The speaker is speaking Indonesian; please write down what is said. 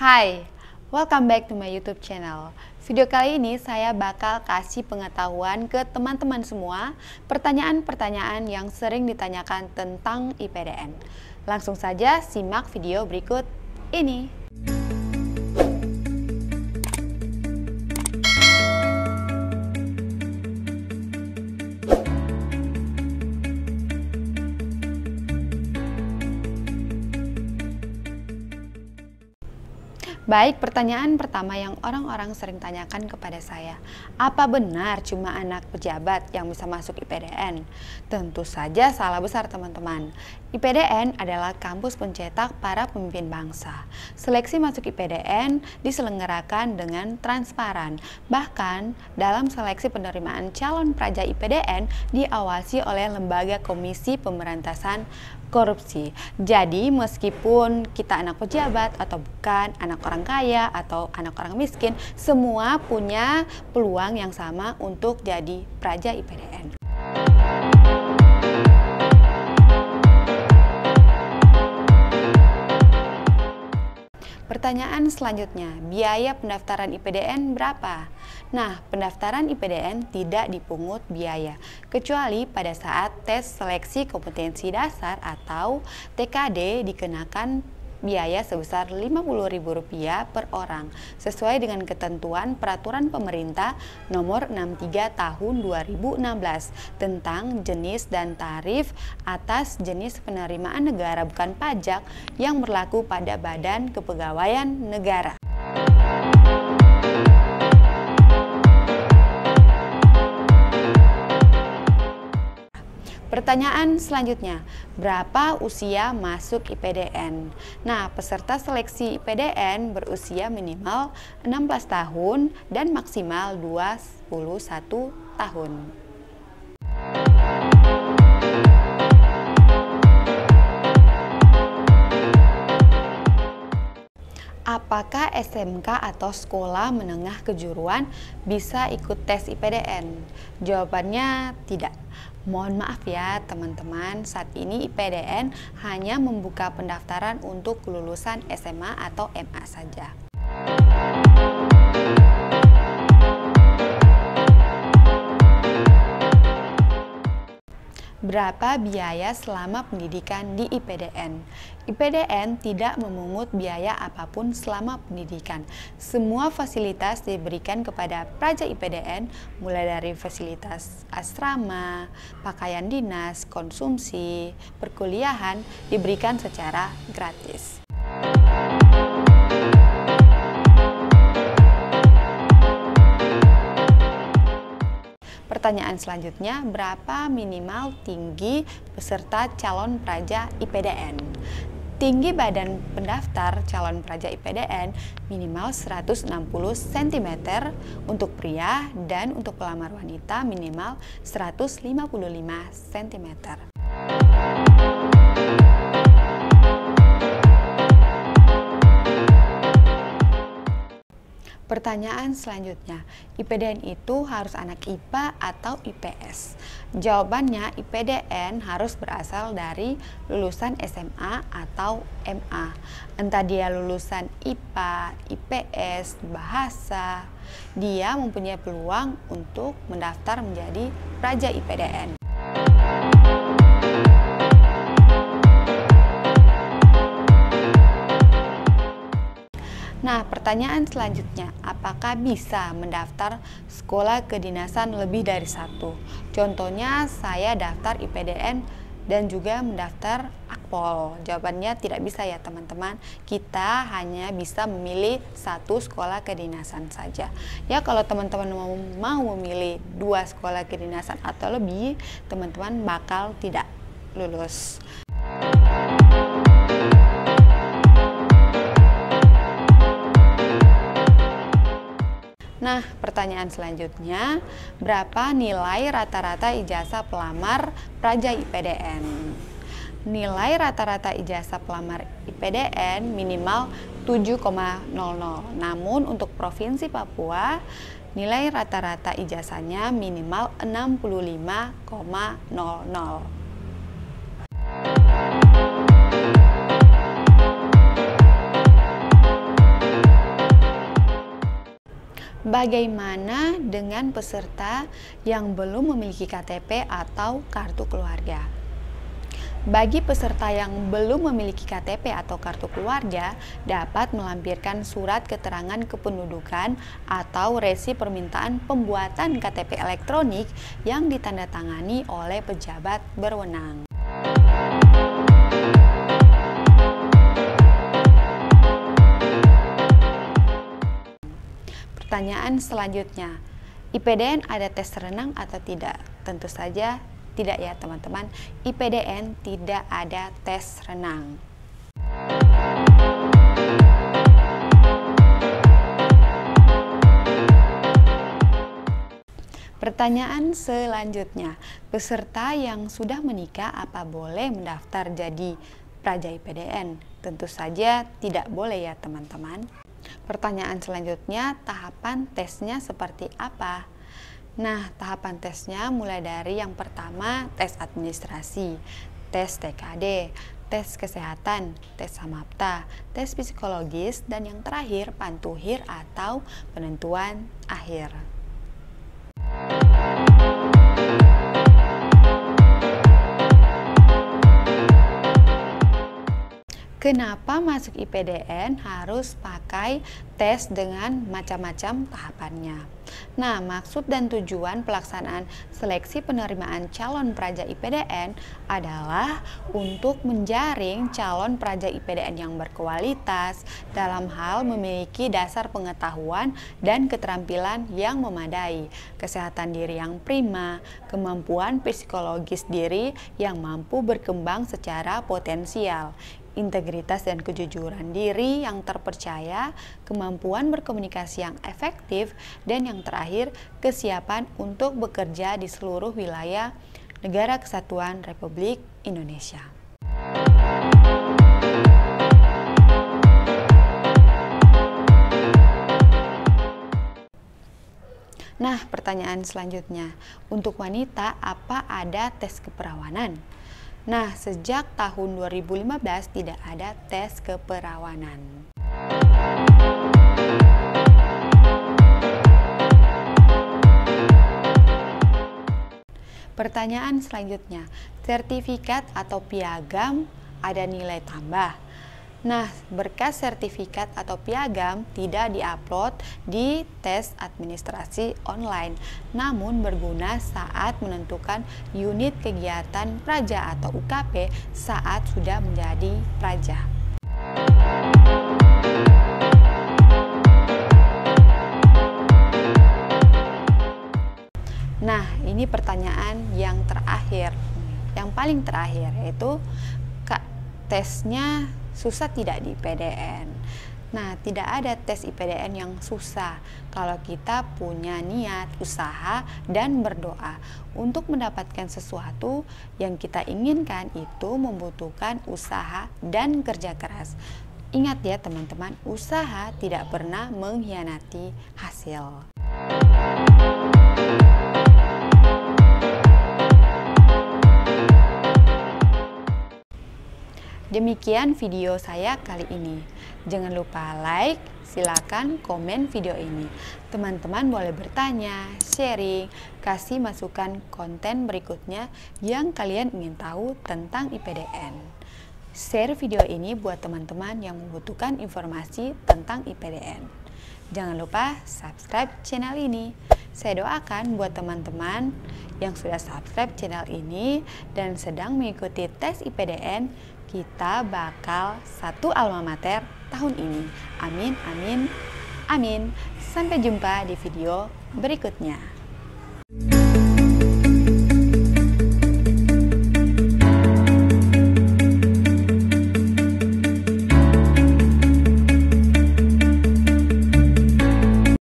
Hai, welcome back to my YouTube channel. Video kali ini saya bakal kasih pengetahuan ke teman-teman semua pertanyaan-pertanyaan yang sering ditanyakan tentang IPDN. Langsung saja simak video berikut ini. Baik, pertanyaan pertama yang orang-orang sering tanyakan kepada saya, apa benar cuma anak pejabat yang bisa masuk IPDN? Tentu saja salah besar teman-teman. IPDN adalah kampus pencetak para pemimpin bangsa. Seleksi masuk IPDN diselenggarakan dengan transparan. Bahkan dalam seleksi penerimaan calon praja IPDN diawasi oleh Lembaga Komisi Pemberantasan Korupsi. Jadi meskipun kita anak pejabat atau bukan, anak orang kaya atau anak orang miskin, semua punya peluang yang sama untuk jadi praja IPDN. Pertanyaan selanjutnya, biaya pendaftaran IPDN berapa? Nah, pendaftaran IPDN tidak dipungut biaya, kecuali pada saat tes seleksi kompetensi dasar atau TKD dikenakan biaya sebesar Rp50.000 per orang, sesuai dengan ketentuan Peraturan Pemerintah Nomor 63 Tahun 2016 tentang jenis dan tarif atas jenis penerimaan negara bukan pajak yang berlaku pada Badan Kepegawaian Negara. Pertanyaan selanjutnya, berapa usia masuk IPDN? Nah, peserta seleksi IPDN berusia minimal 16 tahun dan maksimal 21 tahun. Apakah SMK atau sekolah menengah kejuruan bisa ikut tes IPDN? Jawabannya tidak. Mohon maaf ya teman-teman, saat ini IPDN hanya membuka pendaftaran untuk lulusan SMA atau MA saja. Berapa biaya selama pendidikan di IPDN? IPDN tidak memungut biaya apapun selama pendidikan. Semua fasilitas diberikan kepada praja IPDN, mulai dari fasilitas asrama, pakaian dinas, konsumsi, perkuliahan diberikan secara gratis. Pertanyaan selanjutnya, berapa minimal tinggi peserta calon praja IPDN? Tinggi badan pendaftar calon praja IPDN minimal 160 cm untuk pria dan untuk pelamar wanita minimal 155 cm. Pertanyaan selanjutnya, IPDN itu harus anak IPA atau IPS? Jawabannya, IPDN harus berasal dari lulusan SMA atau MA. Entah dia lulusan IPA, IPS, bahasa, dia mempunyai peluang untuk mendaftar menjadi praja IPDN. Nah, pertanyaan selanjutnya, apakah bisa mendaftar sekolah kedinasan lebih dari satu? Contohnya, saya daftar IPDN dan juga mendaftar Akpol. Jawabannya tidak bisa ya teman-teman. Kita hanya bisa memilih satu sekolah kedinasan saja. Ya, kalau teman-teman mau memilih 2 sekolah kedinasan atau lebih, teman-teman bakal tidak lulus. Nah, pertanyaan selanjutnya, berapa nilai rata-rata ijazah pelamar praja IPDN? Nilai rata-rata ijazah pelamar IPDN minimal 7,00. Namun untuk Provinsi Papua, nilai rata-rata ijazahnya minimal 65,00. Bagaimana dengan peserta yang belum memiliki KTP atau kartu keluarga? Bagi peserta yang belum memiliki KTP atau kartu keluarga, dapat melampirkan surat keterangan kependudukan atau resi permintaan pembuatan KTP elektronik yang ditandatangani oleh pejabat berwenang. Pertanyaan selanjutnya, IPDN ada tes renang atau tidak? Tentu saja tidak ya teman-teman, IPDN tidak ada tes renang. Pertanyaan selanjutnya, peserta yang sudah menikah apa boleh mendaftar jadi praja IPDN? Tentu saja tidak boleh ya teman-teman. Pertanyaan selanjutnya, tahapan tesnya seperti apa? Nah, tahapan tesnya mulai dari yang pertama, tes administrasi, tes TKD, tes kesehatan, tes samapta, tes psikologis, dan yang terakhir, pantuhir atau penentuan akhir. Kenapa masuk IPDN harus pakai tes dengan macam-macam tahapannya? Nah, maksud dan tujuan pelaksanaan seleksi penerimaan calon praja IPDN adalah untuk menjaring calon praja IPDN yang berkualitas dalam hal memiliki dasar pengetahuan dan keterampilan yang memadai, kesehatan diri yang prima, kemampuan psikologis diri yang mampu berkembang secara potensial, integritas dan kejujuran diri yang terpercaya, kemampuan berkomunikasi yang efektif, dan yang terakhir, kesiapan untuk bekerja di seluruh wilayah Negara Kesatuan Republik Indonesia. Nah, pertanyaan selanjutnya, untuk wanita apa ada tes keperawanan? Nah, sejak tahun 2015 tidak ada tes keperawanan. Pertanyaan selanjutnya, sertifikat atau piagam ada nilai tambah? Nah, berkas sertifikat atau piagam tidak diupload di tes administrasi online, namun berguna saat menentukan unit kegiatan praja atau UKP saat sudah menjadi praja. Nah, ini pertanyaan yang terakhir, yang paling terakhir, yaitu tesnya susah tidak di IPDN? Nah, tidak ada tes IPDN yang susah kalau kita punya niat, usaha, dan berdoa. Untuk mendapatkan sesuatu yang kita inginkan itu membutuhkan usaha dan kerja keras. Ingat ya teman-teman, usaha tidak pernah mengkhianati hasil. Demikian video saya kali ini. Jangan lupa like, silakan komen video ini. Teman-teman boleh bertanya, sharing, kasih masukan konten berikutnya yang kalian ingin tahu tentang IPDN. Share video ini buat teman-teman yang membutuhkan informasi tentang IPDN. Jangan lupa subscribe channel ini. Saya doakan buat teman-teman yang sudah subscribe channel ini dan sedang mengikuti tes IPDN, kita bakal satu alma mater tahun ini. Amin, amin, amin. Sampai jumpa di video berikutnya.